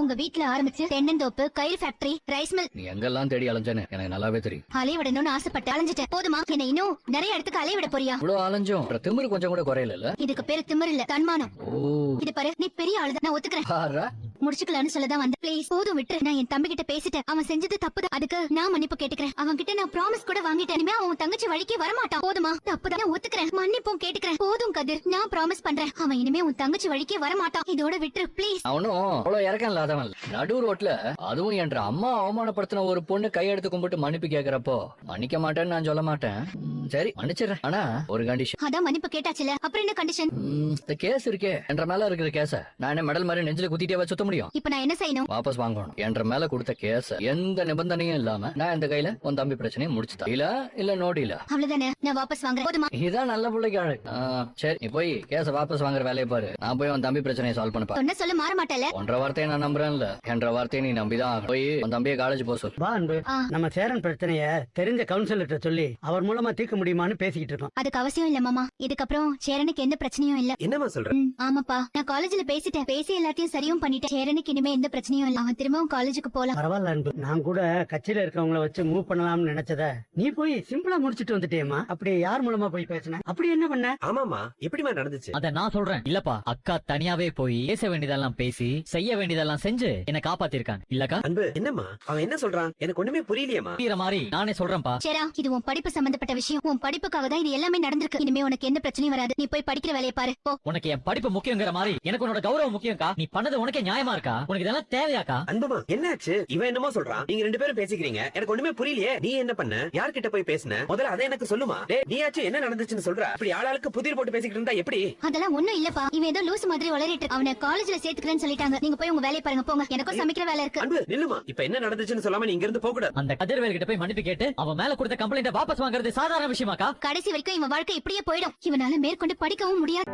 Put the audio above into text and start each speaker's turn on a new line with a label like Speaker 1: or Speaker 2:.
Speaker 1: உங்க வீட்ல ஆரம்பிச்சு தென்னந்தோப்பு, கயிறு ஃபேக்டரி, ரைஸ் மில்,
Speaker 2: நீ எங்கெல்லாம் தேடி அலைஞ்சேன்னு எனக்கு நல்லாவே தெரியும்.
Speaker 1: அலைய விடணும்னு ஆசைப்பட்டு அலைஞ்சிட்டேன். போதுமா? என்ன இன்னும் நிறைய இடத்துக்கு அலைய விட போறியா?
Speaker 2: இவ்வளவு அலைஞ்சும் அப்புறம் திமிரு கொஞ்சம் கூட குறையல.
Speaker 1: இதுக்கு பேரு திமிர் இல்ல, தன்மானம்.
Speaker 2: ஓ,
Speaker 1: இது பாரு, நீ பெரிய ஆளுதான், நான் ஒத்துக்கிறேன்.
Speaker 2: பாரா.
Speaker 1: முடிச்சுக்கலாம்னு சொல்லதான் வந்தேன். ப்ளீஸ் போதும் விட்டுரு. நான் என் தம்பி கிட்ட பேசிட்டேன். அவன் செஞ்சது தப்புதான். அதுக்கு நான் மன்னிப்பு கேட்டுக்கிறேன். அவன் கிட்ட நான் ப்ராமிஸ் கூட வாங்கிட்டேன். இனிமே அவன் தங்கச்சி வழிக்கே வரமாட்டான். போதுமா? தப்புதான், நான் ஒத்துக்கிறேன். மன்னிப்பும் கேட்டுக்கிறேன். போதும் கதிர், நான் ப்ராமிஸ் பண்றேன். அவன் இனிமே உன் தங்கச்சி வழிக்கே வரமாட்டான். இதோட விட்டுரு ப்ளீஸ்.
Speaker 2: அவனும் அவ்வளவு இறக்கம் இல்லாதவன். நடு ரோட்ல அதுவும் என்ற அம்மா அவமானப்படுத்தின ஒரு பொண்ணு கையெடுத்து கும்பிட்டு மன்னிப்பு கேக்குறப்போ மன்னிக்க மாட்டேன்னு நான் சொல்ல மாட்டேன். சரி மன்னிச்சிடறேன். ஆனா ஒரு கண்டிஷன்.
Speaker 1: அதான் மன்னிப்பு கேட்டாச்சுல, அப்புறம் என்ன கண்டிஷன்?
Speaker 2: இந்த கேஸ் இருக்கே, என்ற மேல இருக்கிற கேஸ நான் என்ன மெடல் மாதிரி நெஞ்சில குத்திட்டே வச்சு சுத்த முடியும்?
Speaker 1: இப்ப நான் என்ன செய்யணும்?
Speaker 2: வாபஸ் வாங்கணும். என்ற மேல கொடுத்த கேஸ எந்த நிபந்தனையும் இல்லாம நான் இந்த கையில உன் தம்பி பிரச்சனையை முடிச்சுட்டா இல்ல நோடில.
Speaker 1: அவ்வளவுதானே, நான் வாபஸ் வாங்குறேன். போதுமா?
Speaker 2: இதான் நல்ல பிள்ளைக்கு அழகு. சரி நீ போய் கேஸ வாபஸ் வாங்குற வேலையை பாரு. நான் போய் உன் தம்பி பிரச்சனையை சால்வ் பண்ண
Speaker 1: சொன்ன சொல்ல மாற மாட்டல.
Speaker 2: ஒன்றரை வார்த்தையை நான் நம்புறேன்ல, என்ற வார்த்தையை நீ நம்பிதான் போய் உன் தம்பியை காலேஜ் போக சொல்லு.
Speaker 3: வா அன்பு, நம்ம சேரன் பிரச்சனைய தெரிஞ்ச கவுன்சிலர்கிட்ட சொல்லி அவர் மூலமா தீர்க்க முடியுமான்னு பேசிக்கிட்டு இருக்கோம்.
Speaker 1: அதுக்கு அவசியம் இல்ல மாமா. இதுக்கப்புறம் சேரனுக்கு எந்த பிரச்சனையும் இல்ல.
Speaker 4: என்னமா சொல்ற?
Speaker 1: ஆமாப்பா, நான் காலேஜ்ல பேசிட்டேன். பேசி எல்லாத்தையும் சரியும் பண்ணிட்டேன். சேரனுக்கு இனிமே எந்த பிரச்சனையும் இல்ல. அவன் திரும்பவும் காலேஜுக்கு போலாம்.
Speaker 3: பரவாயில்ல அன்பு, நான் கூட கட்சியில இருக்கவங்கள வச்சு மூவ் பண்ணலாம்னு நினைச்சத நீ போய் சிம்பிளா முடிச்சிட்டு வந்துட்டேமா. அப்படி யார் மூலமா போய் பேசின? அப்படி என்ன பண்ண?
Speaker 4: ஆமாமா, எப்படிமா நடந்துச்சு?
Speaker 5: அத நான் சொல்றேன். இல்லப்பா, அக்கா தனியாவே போய் பேச வேண்டியதெல்லாம் பேசி செய்ய வேண்டியதெல்லாம் செஞ்சு என்ன காப்பாத்திருக்காங்க. இல்லக்கா
Speaker 4: அன்பு, என்னம்மா அவன் என்ன சொல்றான்? எனக்கு ஒண்ணுமே புரியலையேமா.
Speaker 5: புரியுற மாதிரி நானே சொல்றேன்ப்பா.
Speaker 1: சேரா, இது உன் படிப்பு சம்பந்தப்பட்ட விஷயம். உன் படிப்புக்காக தான் இது எல்லாமே நடந்திருக்கு. இனிமே உனக்கு எந்த பிரச்சனையும் வராது. நீ போய் படிக்கிற வேலையை பாரு. போ.
Speaker 5: உனக்கு என் படிப்பு முக்கியங்கிற மாதிரி எனக்கு உன்னோட கௌரவம் முக்கியம்க்கா. நீ பண்ணது உனக்கே நியாயமா இருக்கா? உனக்கு இதெல்லாம் தேவையாக்கா?
Speaker 4: அன்புமா, என்னாச்சு? இவன் என்னமோ சொல்றான், நீங்க ரெண்டு பேரும் பேசிக்கிறீங்க. எனக்கு ஒண்ணுமே புரியலையே. நீ என்ன பண்ண? யார்கிட்ட போய் பேசின? முதல்ல அதை எனக்கு சொல்லுமா. நீயாச்சும் என்ன நடந்துச்சுன்னு சொல்ற. அப்படி ஆளாளுக்கு புதிர் போட்டு பேசிக்கிட்டு இருந்தா எப்படி?
Speaker 1: அதெல்லாம் ஒண்ணும் இல்லப்பா. இவன் ஏதோ லூசு மாதிரி வளரிட்டு அவனை காலேஜ்ல சேர்த்துக்கிறேன்னு சொல்லிட்டாங்க. நீங்க போய் உங்க வேலையை பாருங்க. போங்க, எனக்கும் சமைக்கிற வேலை இருக்கு.
Speaker 4: அன்பு நில்லுமா. இப்ப என்ன நடந்துச்சுன்னு சொல்லாம நீ இங்க இருந்து போக கூடாது.
Speaker 5: அந்த கதிர்வேல் கிட்ட போய் மன்னிப்பு கேட்டு அவன் மேல கொடுத்த கம்ப்ளைண்ட வாபஸ் வாங்குறது சாதாரண விஷயமாக்கா?
Speaker 1: கடைசி வரைக்கும் இவன் வாழ்க்கை இப்படியே போயிடும். இவனால மேற்கொண்டு படிக்கவும் முடியாது.